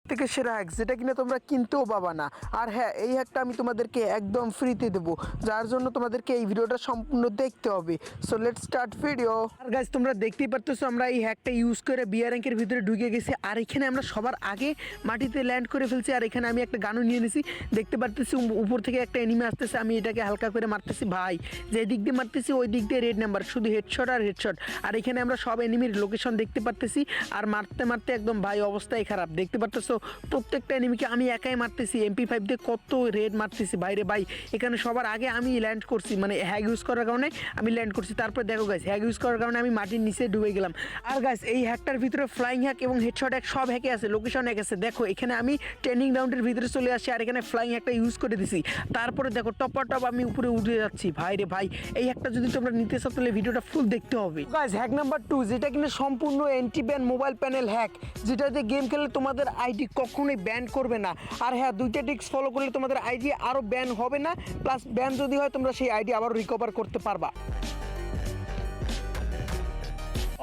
থেকে সেরা হ্যাক যেটা কিনা তোমরা কিনতেও পাবা না। আর হ্যাঁ, এই হ্যাকটা আমি তোমাদেরকে একদম ফ্রিতে দেবো, যার জন্য তোমাদেরকে এই ভিডিওটা সম্পূর্ণ দেখতে হবে। So let's start video. আর গাইস, তোমরা দেখতেই পারতেছো আমরা এই হ্যাকটা ইউজ করে বিয়ার র্যাঙ্কের ভিতরে ঢুকে গেছি। আর এখানে আমরা সবার আগে মাটিতে ল্যান্ড করে ফেলছি। আর এখানে আমি একটা গানও নিয়ে নিছি, দেখতে পারতেছি উপর থেকে একটা এনিমি আসতেছে। আমি এটাকে হালকা করে মারতেছি ভাই, যে দিক দিয়ে মারতেছি ওই দিক দিয়ে রেড নাম্বার, শুধু হেডশট আর হেডশট। আর এখানে আমরা সব এনিমির লোকেশন দেখতে পারতেছি। আর মারতে মারতে একদম ভাই অবস্থাই খারাপ, দেখতে পারতেছো প্রত্যেকটা এনিমিকে আমি একাই মারতেছি। MP5 দিয়ে কত রেড মারতেছি ভাই রে ভাই। এখানে সবার আগে আমি ল্যান্ড করছি, মানে হ্যাগ ইউজ করার কারণে আমি ল্যান্ড করছি। তারপর দেখো গাইস, হ্যাগ ইউজ করার কারণে আমি মাটির নিচে ডুবে গেলাম। আর গাইস, এই হ্যাকটার ভিতরে ফ্লাইং হ্যাক এবং হেডশট হ্যাক সব হ্যাকে আছে, লোকেশন হ্যাক আছে। দেখো এখানে আমি ট্রেনিং রাউন্ডের ভিতরে চলে আসি আর এখানে ফ্লাইং হ্যাকটা ইউজ করে দিছি। তারপরে দেখো টপ আমি উপরে উঠে যাচ্ছি ভাই রে ভাই। এই হ্যাকটা যদি তোমরা নিতে চাও তাহলে ভিডিওটা ফুল দেখতে হবে। গাইস, হ্যাক নাম্বার 2, যেটা কিনা সম্পূর্ণ anti ban mobile panel hack, যেটাতে গেম খেললে তোমাদের আইডি কখনোই ব্যান করবে না। আর হ্যাঁ, দুইটা ট্রিক্স ফলো করলে তোমাদের আইডি আরও ব্যান হবে না, প্লাস ব্যান যদি হয় তোমরা সেই আইডি আবার রিকভার করতে পারবা।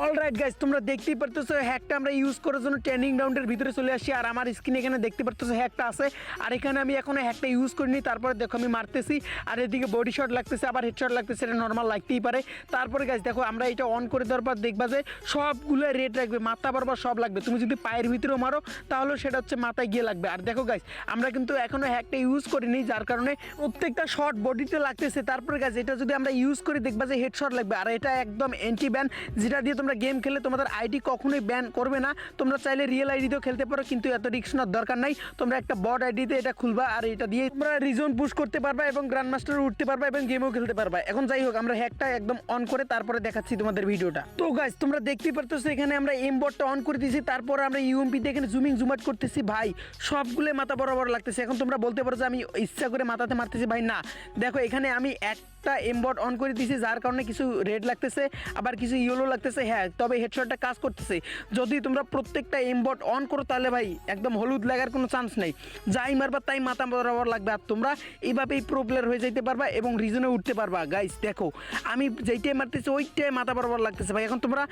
অলরাইট গাইস, তোমরা দেখতেই পারতেছো হ্যাকটা আমরা ইউজ করার জন্য ট্রেনিং রাউন্ডের ভিতরে চলে আসি। আর আমার স্ক্রিনে এখানে দেখতে পারতেছো হ্যাকটা আছে। আর এখানে আমি এখনো হ্যাকটা ইউজ করিনি। তারপরে দেখো আমি মারতেছি, আর এদিকে বডি শট লাগতেছে, আবার হেডশট লাগতেছে, এটা নর্মাল লাগতেই পারে। তারপরে গাইস দেখো, আমরা এটা অন করে দেওয়ার পর দেখবা যে সবগুলো রেড লাগবে, মাথা বরাবর সব লাগবে। তুমি যদি পায়ের ভিতরেও মারো তাহলে সেটা হচ্ছে মাথায় গিয়ে লাগবে। আর দেখো গাইস, আমরা কিন্তু এখনো হ্যাকটা ইউজ করিনি, যার কারণে প্রত্যেকটা শট বডিতে লাগতেছে। তারপরে গাইস, এটা যদি আমরা ইউজ করি দেখবা যে হেডশট লাগবে। আর এটা একদম অ্যান্টি ব্যান, যেটা দিয়ে তোমরা গেম খেলে তোমাদের আইডি কখনোই ব্যান করবে না। তোমরা চাইলে রিয়েল আইডিতেও খেলতে পারো, কিন্তু এত রিস্ক নেওয়ার দরকার নাই। তোমরা একটা বট আইডিতে এটা খুলবা আর এটা দিয়ে তোমরা রিজন পুশ করতে পারবা এবং গ্র্যান্ড মাস্টারে উঠতে পারবা এবং গেমও খেলতে পারবা। এখন যাই হোক, আমরা হ্যাকটা একদম অন করে তারপরে দেখাচ্ছি তোমাদের ভিডিওটা। তো গাইস, তোমরা দেখতেই পারতেছো এখানে আমরা এম বটটা অন করে দিয়েছি। তারপর আমরা ইউএমপি দিয়ে এখানে জুমিং জুম আউট করতেছি ভাই, সবগুলো মাথা বরাবর লাগতেছে। এখন তোমরা বলতে পারো যে আমি ইচ্ছা করে মাথাতে মারতেছি, ভাই না। দেখো এখানে আমি একটা এমবট অন করে দিয়েছি, যার কারণে কিছু রেড লাগতেছে আবার কিছু ইয়েলো লাগতেছে। হ্যাঁ, তবে হেডশটটা কাজ করতেছে। যদি তোমরা প্রত্যেকটা এমবট অন করো তাহলে ভাই একদম হলুদ লাগার কোনো চান্স নেই, যাই মারবা তাই মাথা বরাবর লাগবে। আর তোমরা এইভাবেই প্রো প্লেয়ার হয়ে যাইতে পারবা এবং রিজনে উঠতে পারবা। গাইস দেখো, আমি যেইটাই মারতেছি ওইটাই মাথা বরাবর লাগতেছে ভাই। এখন তোমরা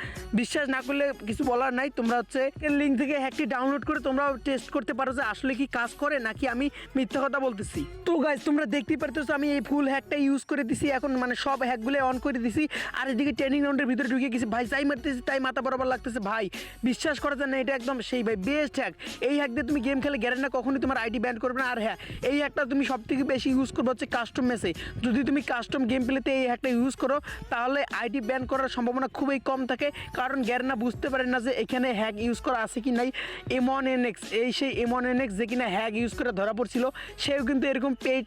বিশ্বাস না করলে কিছু বলার নাই, তোমরা হচ্ছে লিঙ্ক থেকে হ্যাকটি ডাউনলোড করে তোমরাও টেস্ট করতে পারো যে আসলে কি কাজ করে নাকি আমি মিথ্যা কথা বলতেছি। তো গাইস, তোমরা দেখতেই পারতেছো আমি এই ফুল হ্যাকটা ইউজ করে দিছি। এখন মানে সব হ্যাকগুলো অন করে দিছি। আর এদিকে ট্রেনিং রাউন্ডের ভিতরে ঢুকে গেছি ভাই, যাই মারতেছি তাই মাথা বরাবর লাগতেছে ভাই। বিশ্বাস করা যায় না, এটা একদম সেই ভাই বেস্ট হ্যাক। এই হ্যাক দিয়ে তুমি গেম খেলে গ্যারেন্টি না কখনোই তোমার আইডি ব্যান করবে না। আর হ্যাঁ, এই হ্যাকটা তুমি সব থেকে বেশি ইউজ করবে হচ্ছে কাস্টম ম্যাচে। যদি তুমি কাস্টম গেম প্লেতে এই হ্যাকটা ইউজ করো তাহলে আইডি ব্যান করার সম্ভাবনা খুবই কম থাকে, কারণ গ্যারেন্টি বুঝতে পারে না যে এখানে হ্যাক ইউজ করা আছে কি নাই। M1NX, এই সেই M1NX যে কিনা হ্যাক ইউজ করে ধরা পড়ছিল, সেও কিন্তু এরকম পেইড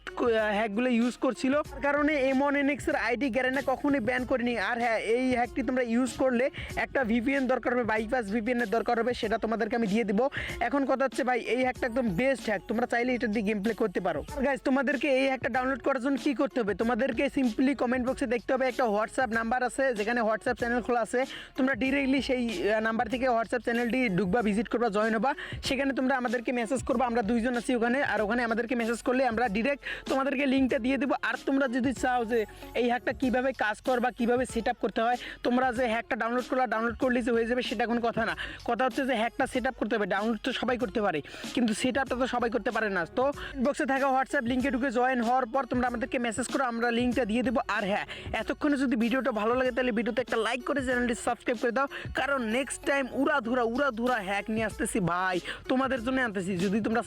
হ্যাকগুলো ইউজ করছিল। তার কারণে M1NX এর আইডি গ্যারেন্টি কখনোই ব্যান করেনি। আর হ্যাঁ, এই হ্যাকটি তোমরা ইউজ করলে একটা VPN দরকার হবে, বাইপাস VPN এর দরকার হবে, সেটা তোমাদেরকে আমি দিয়ে দিব। এখন কথা হচ্ছে ভাই, এই হ্যাকটা একদম বেস্ট হ্যাক, তোমরা চাইলে এটা দিয়ে গেম প্লে করতে পারো। আর গাইস, তোমাদেরকে এই হ্যাকটা ডাউনলোড করার জন্য কি করতে হবে, তোমাদেরকে সিম্পলি কমেন্ট বক্সে দেখতে হবে একটা হোয়াটসঅ্যাপ নাম্বার আছে, যেখানে হোয়াটসঅ্যাপ চ্যানেল খোলা আছে। তোমরা ডিরেক্টলি সেই নাম্বার থেকে হোয়াটসঅ্যাপ চ্যানেলটি ঢুকবা, ভিজিট করবা, জয়েন হবা। সেখানে তোমরা আমাদেরকে মেসেজ করবা, আমরা দুইজন আছি ওখানে। আর ওখানে আমাদেরকে মেসেজ করলে আমরা ডিরেক্ট তোমাদেরকে লিঙ্কটা দিয়ে দেবো। আর তোমরা যদি চাও যে এই হ্যাকটা কীভাবে কাজ করবা, কীভাবে সেট আপ করতে হয়, তোমরা যে হ্যাকটা ডাউনলোড করলেই যে হয়ে যাবে সেটা কোনো কথা না। কথা হচ্ছে যে হ্যাকটা সেট আপ করতে হবে। ডাউনলোড তো সবাই করতে পারে, কিন্তু সেট আপটা তো সবাই করতে পারে না। তো বক্সে থাকা হোয়াটসঅ্যাপ লিঙ্কে ঢুকে জয়েন হওয়ার পর তোমরা আমাদেরকে মেসেজ করো, আমরা লিঙ্কটা দিয়ে দেবো। আর হ্যাঁ, এতক্ষণে যদি ভিডিওটা ভালো লাগে তাহলে ভিডিওতে একটা লাইক করে চ্যানেলটি সাবস্ক্রাইব করে দাও, কারণ নেক্সট টাইম উড়াধুরা হ্যাক নিয়ে আসতেছি ভাই, তোমাদের জন্য আনতেছি। যদি তোমরা